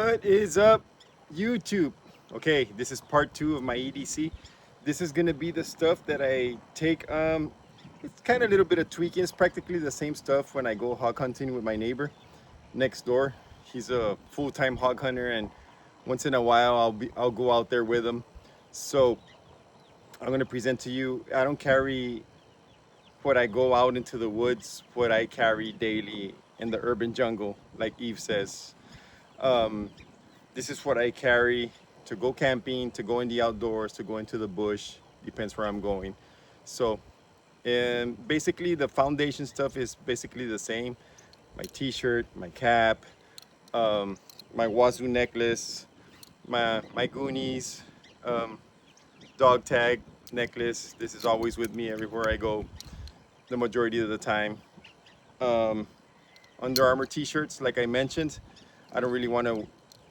What is up, YouTube? Okay, this is part two of my EDC. This is gonna be the stuff that I take. It's kind of a little bit of tweaking. It's practically the same stuff when I go hog hunting with my neighbor next door. He's a full-time hog hunter, and once in a while I'll go out there with him. So I'm gonna present to you. I don't carry what I go out into the woods, what I carry daily in the urban jungle, like Eve says. Um, this is what I carry to go camping, to go in the outdoors, to go into the bush. Depends where I'm going. So, and basically the foundation stuff is basically the same. My t-shirt, my cap, um, my wazoo necklace, my goonies, um, dog tag necklace. This is always with me everywhere I go, the majority of the time. Um, Under Armour t-shirts, like I mentioned. I don't really want to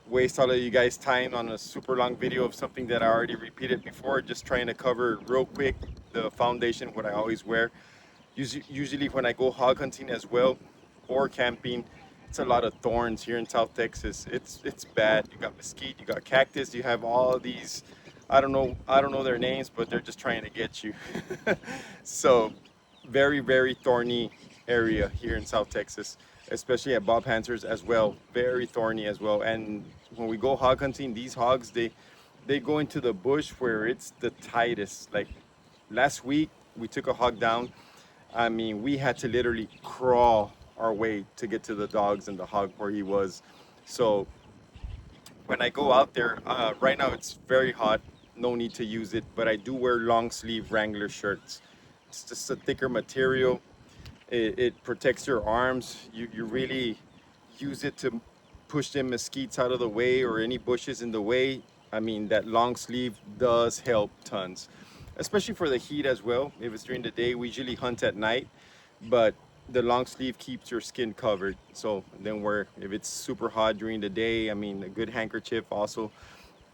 waste all of you guys' time on a super long video of something that I already repeated before. Just trying to cover real quick the foundation, what I always wear. Usually when I go hog hunting as well or camping, it's a lot of thorns here in South Texas. It's bad. You got mesquite, you got cactus, you have all these. I don't know their names, but they're just trying to get you. So very thorny area here in South Texas, especially at Bob Hanser's as well. Very thorny as well. And when we go hog hunting, these hogs they go into the bush where it's the tightest. Like last week, we took a hog down. I mean, we had to literally crawl our way to get to the dogs and the hog where he was. So when I go out there, right now it's very hot. No need to use it, but I do wear long sleeve Wrangler shirts. It's just a thicker material. It protects your arms. You really use it to push them mesquites out of the way or any bushes in the way. I mean, that long sleeve does help tons, especially for the heat as well. If it's during the day, we usually hunt at night, but the long sleeve keeps your skin covered. So then where if it's super hot during the day, I mean, a good handkerchief also.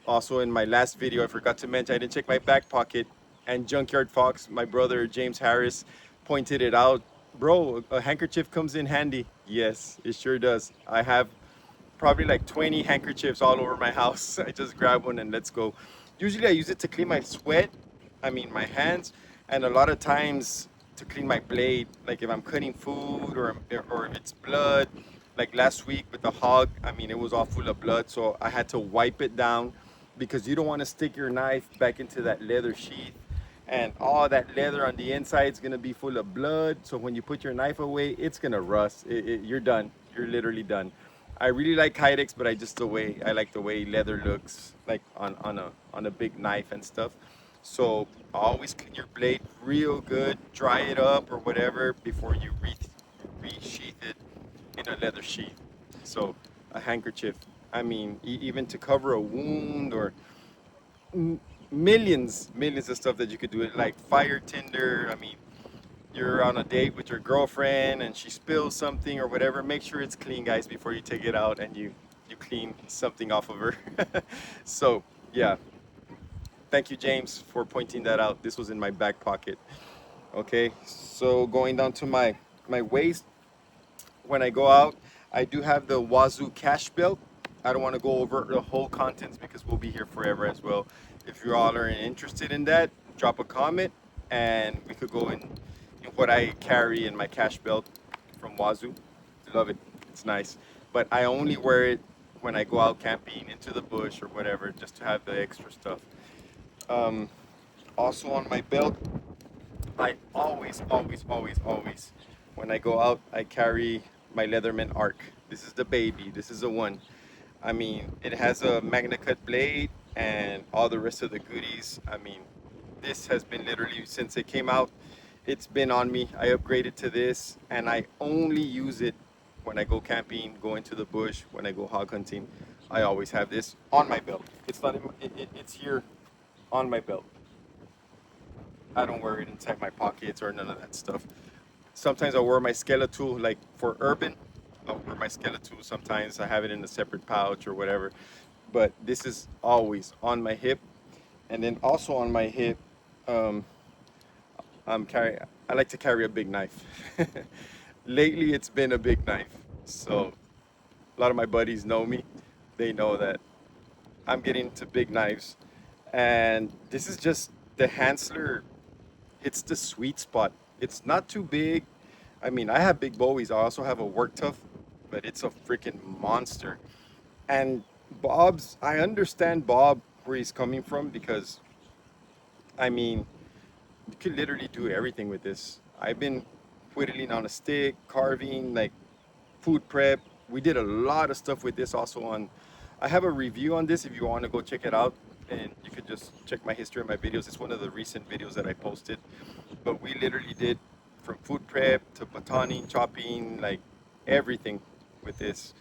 Also in my last video, I forgot to mention, I didn't check my back pocket, and Junkyard Fox, my brother James Harris, pointed it out. Bro, a handkerchief comes in handy. Yes, it sure does. I have probably like 20 handkerchiefs all over my house. I just grab one and let's go. Usually I use it to clean my sweat, I mean my hands, and a lot of times to clean my blade, like if I'm cutting food or if it's blood. Like last week with the hog, I mean it was all full of blood, so I had to wipe it down because you don't want to stick your knife back into that leather sheath and all that leather on the inside is gonna be full of blood. So when you put your knife away, it's gonna rust. You're done. You're literally done. I really like Kydex, but I like the way leather looks like on a big knife and stuff. So always clean your blade real good, dry it up or whatever before you resheath it in a leather sheath. So a handkerchief. I mean, even to cover a wound or millions of stuff that you could do it like fire tinder. I mean, you're on a date with your girlfriend and she spills something or whatever, make sure it's clean, guys, before you take it out and you clean something off of her. So yeah, thank you, James, for pointing that out. This was in my back pocket. Okay, so going down to my waist, when I go out, I do have the Wazoo cash belt. I don't want to go over the whole contents because we'll be here forever as well. If you all are interested in that, drop a comment and we could go in what I carry in my cash belt from Wazoo. Love it. It's nice. But I only wear it when I go out camping into the bush or whatever, just to have the extra stuff. Um, Also on my belt, I always, when I go out, I carry my Leatherman Arc. This is the baby. This is the one. I mean, it has a Magna Cut blade and all the rest of the goodies. I mean, this has been literally since it came out. It's been on me. I upgraded to this, and I only use it when I go camping, go into the bush, when I go hog hunting. I always have this on my belt. It's not in my, it's here on my belt. I don't wear it inside my pockets or none of that stuff. Sometimes I wear my skeletal, like for urban. I'll wear my skeletal. Sometimes I have it in a separate pouch or whatever. But this is always on my hip, and then also on my hip, um, I'm carry. I like to carry a big knife. Lately, it's been a big knife. So a lot of my buddies know me. they know that I'm getting into big knives. And this is just the Hansler. It's the sweet spot. It's not too big. I mean, I have big Bowies. I also have a work tough, but it's a freaking monster. And Bob's, I understand Bob where he's coming from because, I mean, you could literally do everything with this. I've been whittling on a stick, carving, like food prep. We did a lot of stuff with this also on. I have a review on this if you want to go check it out, and you could just check my history of my videos. It's one of the recent videos that I posted. But we literally did from food prep to batoning, chopping, like everything with this.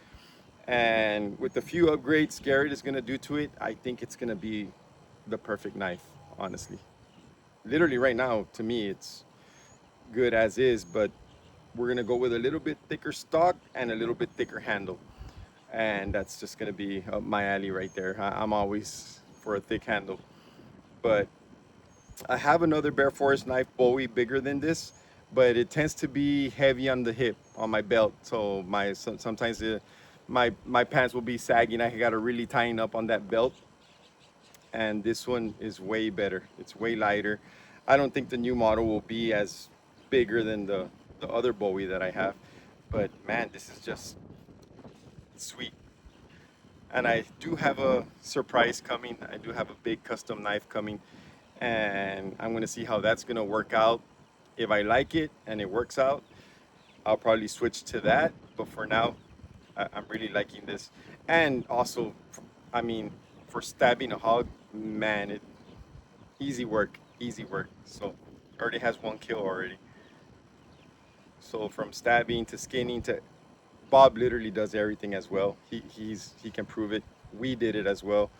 And with the few upgrades Garrett is gonna do to it, I think it's gonna be the perfect knife, honestly. Literally right now, to me, it's good as is, but we're gonna go with a little bit thicker stock and a little bit thicker handle. And that's just gonna be up my alley right there. I'm always for a thick handle. But I have another Bear Forest knife Bowie bigger than this, but it tends to be heavy on the hip on my belt. So sometimes my pants will be sagging. I got to really tighten up on that belt. And this one is way better. It's way lighter. I don't think the new model will be as bigger than the other Bowie that I have, but man, this is just sweet. And I do have a surprise coming. I do have a big custom knife coming, and I'm gonna see how that's gonna work out. If I like it and it works out, I'll probably switch to that. But for now, I'm really liking this. And also, I mean, for stabbing a hog, man, it easy work, easy work. So already has one kill already. So from stabbing to skinning to Bob literally does everything as well. He can prove it. We did it as well.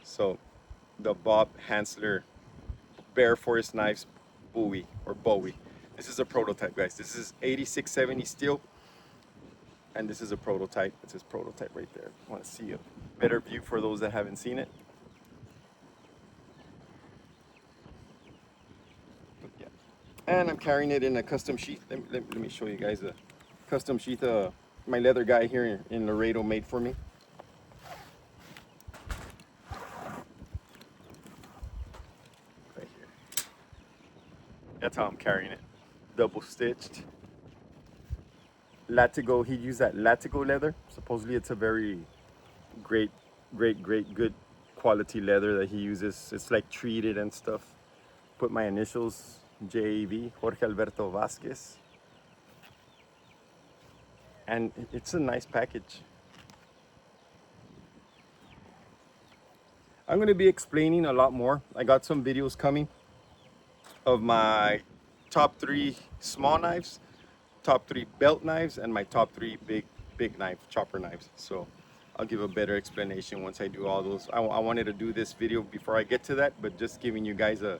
So the Bob Hansler Bear Forest Knives Bowie. This is a prototype, guys. This is 8670 steel, and this is a prototype. It says prototype right there. I want to see a better view for those that haven't seen it. But yeah, and I'm carrying it in a custom sheath. Let me show you guys a custom sheath. My leather guy here in Laredo made for me. Right here. That's how I'm carrying it. Double stitched. Latigo, he used that Latigo leather. Supposedly it's a very great, good quality leather that he uses. It's like treated and stuff. Put my initials, JAV, Jorge Alberto Vasquez. And it's a nice package. I'm gonna be explaining a lot more. I got some videos coming of my top 3 small knives, top 3 belt knives, and my top 3 big knife chopper knives. So I'll give a better explanation once I do all those. I wanted to do this video before I get to that, but just giving you guys a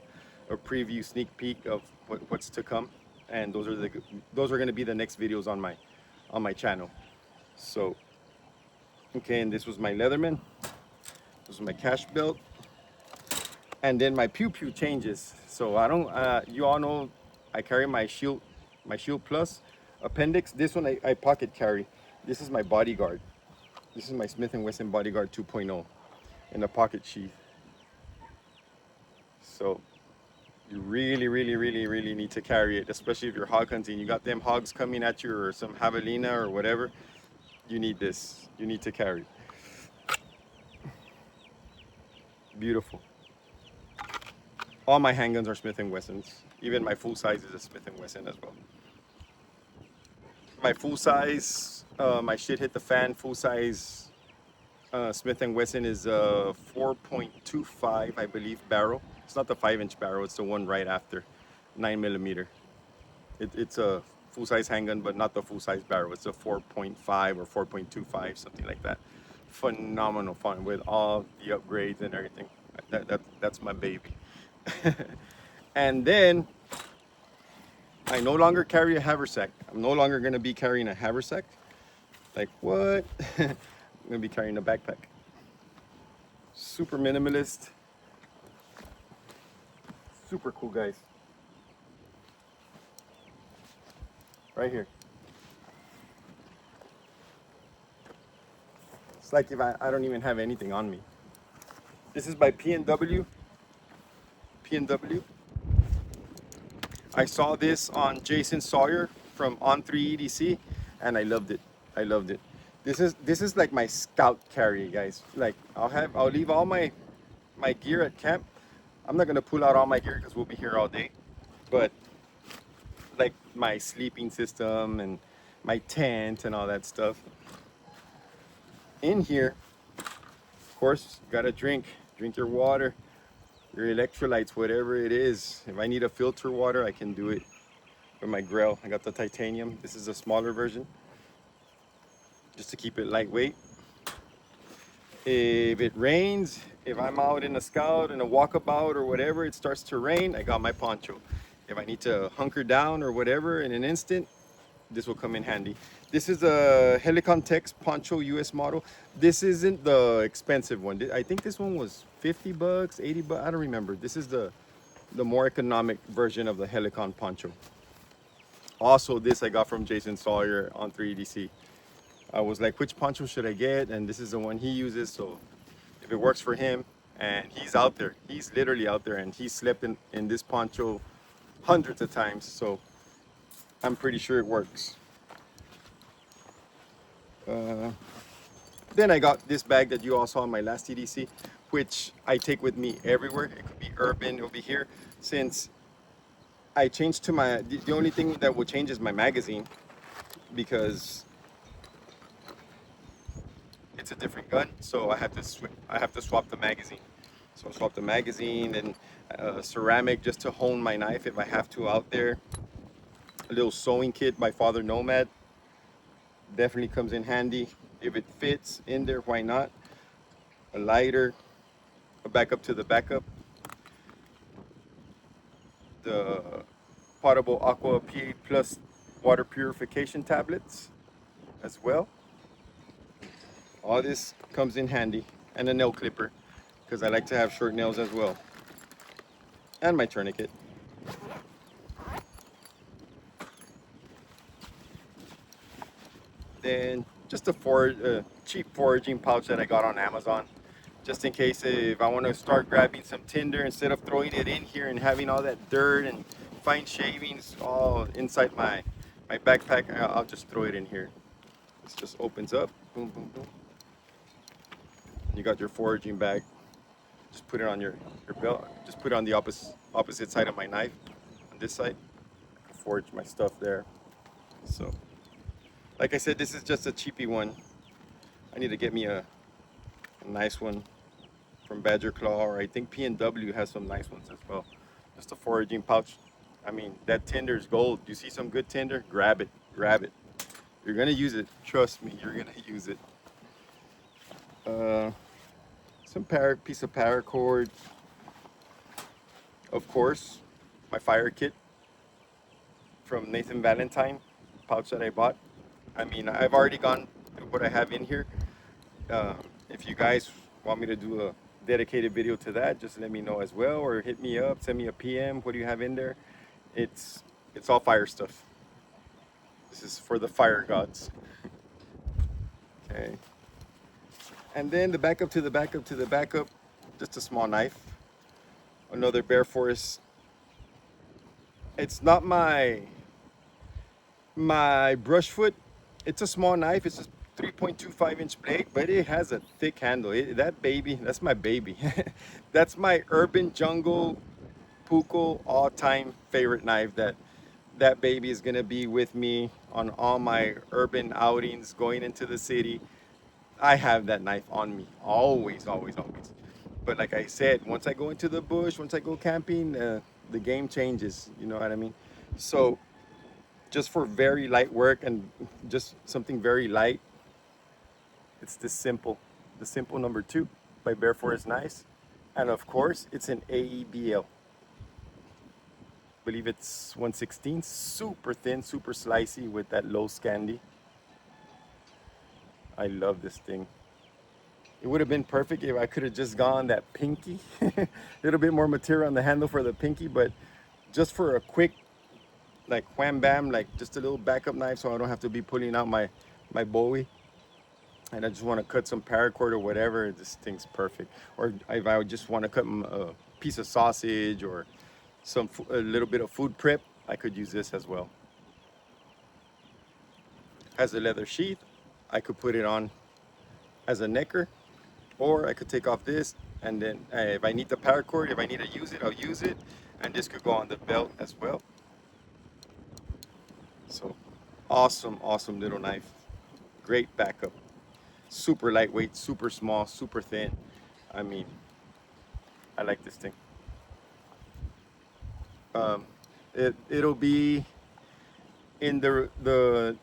preview sneak peek of what's to come. And those are going to be the next videos on my channel. So okay, and this was my Leatherman. This was my cash belt, and then my pew pew changes. So I don't you all know I carry my Shield Plus appendix. This one I pocket carry. This is my bodyguard. This is my Smith & Wesson Bodyguard 2.0 in a pocket sheath. So you really need to carry it, especially if you're hog hunting. You got them hogs coming at you or some javelina or whatever. You need this. You need to carry. Beautiful. All my handguns are Smith & Wessons. Even my full size is a Smith & Wesson as well. My full size, my shit hit the fan full size Smith & Wesson is a 4.25, I believe, barrel. It's not the 5-inch barrel, it's the one right after, 9mm. It's a full-size handgun, but not the full-size barrel. It's a 4.5 or 4.25, something like that. Phenomenal fun with all the upgrades and everything. That's my baby. And then I no longer carry a haversack. I'm no longer going to be carrying a haversack. Like what? I'm going to be carrying a backpack. Super minimalist. Super cool, guys. Right here. It's like if I don't even have anything on me. This is by P&W. P&W. I saw this on Jason Sawyer from On3 EDC, and I loved it. I loved it. This is like my scout carry, guys. Like I'll leave all my gear at camp. I'm not gonna pull out all my gear because we'll be here all day. But like my sleeping system and my tent and all that stuff. In here, of course, gotta drink your water, your electrolytes, whatever it is. If I need a filter water, I can do it with my grill. I got the titanium. This is a smaller version, just to keep it lightweight. If it rains, if I'm out in a scout, in a walkabout or whatever, it starts to rain, I got my poncho. If I need to hunker down or whatever in an instant, this will come in handy. This is a Helicon Tex Poncho US model. This isn't the expensive one. I think this one was 50 bucks, 80 bucks, I don't remember. This is the more economic version of the Helicon Poncho. Also, this I got from Jason Sawyer on 3EDC. I was like, which poncho should I get? And this is the one he uses, so if it works for him, and he's out there, he's literally out there, and he's slept in this poncho hundreds of times, so I'm pretty sure it works. Then I got this bag that you all saw in my last EDC, which I take with me everywhere. It could be urban, it'll be here. Since I changed to the only thing that will change is my magazine, because it's a different gun, so I have to swap the magazine. So I swap the magazine and ceramic just to hone my knife if I have to out there. A little sewing kit by Father Nomad definitely comes in handy. If it fits in there, why not? A lighter, a backup to the backup, the potable Aqua PA Plus water purification tablets as well. All this comes in handy, and a nail clipper, because I like to have short nails as well, and my tourniquet. Then just a cheap foraging pouch that I got on Amazon, just in case if I want to start grabbing some tinder, instead of throwing it in here and having all that dirt and fine shavings all inside my backpack, I'll just throw it in here. This just opens up, boom, boom, boom. You got your foraging bag. Just put it on your belt. Just put it on the opposite side of my knife, on this side. I can forage my stuff there. So, like I said, this is just a cheapy one. I need to get me a nice one from Badger Claw, or I think P&W has some nice ones as well. Just a foraging pouch. I mean, that tinder is gold. You see some good tinder? Grab it, grab it. You're gonna use it. Trust me, you're gonna use it. Some piece of paracord. Of course, my fire kit from Nathan Valentine, pouch that I bought. I mean, I've already gone what I have in here. If you guys want me to do a dedicated video to that, just let me know as well, or hit me up, send me a PM. What do you have in there? It's all fire stuff. This is for the fire gods. Okay. And then the backup to the backup to the backup, just a small knife. Another Bear Forest. It's not my brush foot. It's a small knife. It's a 3.25-inch blade, but it has a thick handle. That baby, that's my baby. That's my urban jungle Puko all-time favorite knife. That baby is gonna be with me on all my urban outings going into the city. I have that knife on me always, always, always. But like I said, once I go into the bush, once I go camping, the game changes. You know what I mean? So just for very light work and just something very light, it's the simple number 2 by Bear Forest Knives. And of course, it's an AEBL. I believe it's 1/16, super thin, super slicey with that low Scandi. I love this thing. It would have been perfect if I could have just gone that pinky. A little bit more material on the handle for the pinky, but just for a quick, like wham bam, like just a little backup knife so I don't have to be pulling out my Bowie. and I just want to cut some paracord or whatever, this thing's perfect. Or if I would just want to cut a piece of sausage or a little bit of food prep, I could use this as well. Has a leather sheath. I could put it on as a necker, or I could take off this, and then if I need the paracord, if I need to use it, I'll use it, and this could go on the belt as well. So awesome little knife. Great backup. Super lightweight, super small, super thin. I mean, I like this thing. Um, it'll be in the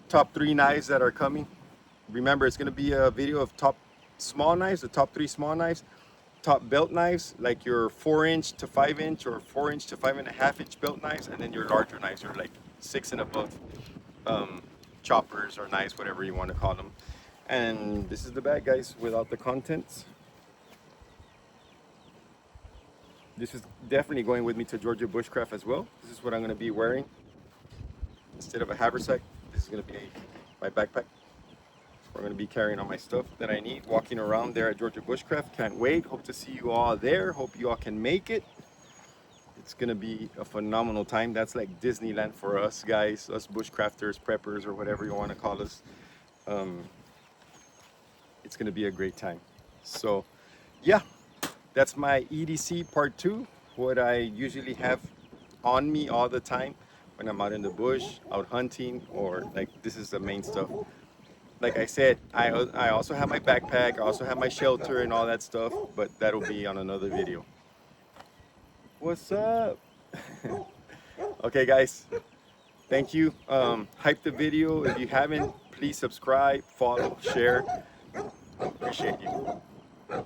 top 3 knives that are coming. Remember, it's gonna be a video of top small knives, the top 3 small knives, top belt knives, like your 4-inch to 5-inch or 4-inch to 5.5-inch belt knives, and then your larger knives, your like 6 and above choppers or knives, whatever you want to call them. And this is the bag, guys, without the contents. This is definitely going with me to Georgia Bushcraft as well. This is what I'm going to be wearing. Instead of a haversack, this is going to be my backpack. We're going to be carrying all my stuff that I need, walking around there at Georgia Bushcraft. Can't wait. Hope to see you all there. Hope you all can make it. It's going to be a phenomenal time. That's like Disneyland for us guys, us bushcrafters, preppers, or whatever you want to call us. It's going to be a great time. So, yeah, that's my EDC part 2. What I usually have on me all the time when I'm out in the bush, out hunting, or like this is the main stuff. Like I said, I also have my backpack, I also have my shelter and all that stuff, but that'll be on another video. What's up? Okay, guys, thank you. Hype the video. If you haven't, please subscribe, follow, share. Appreciate you.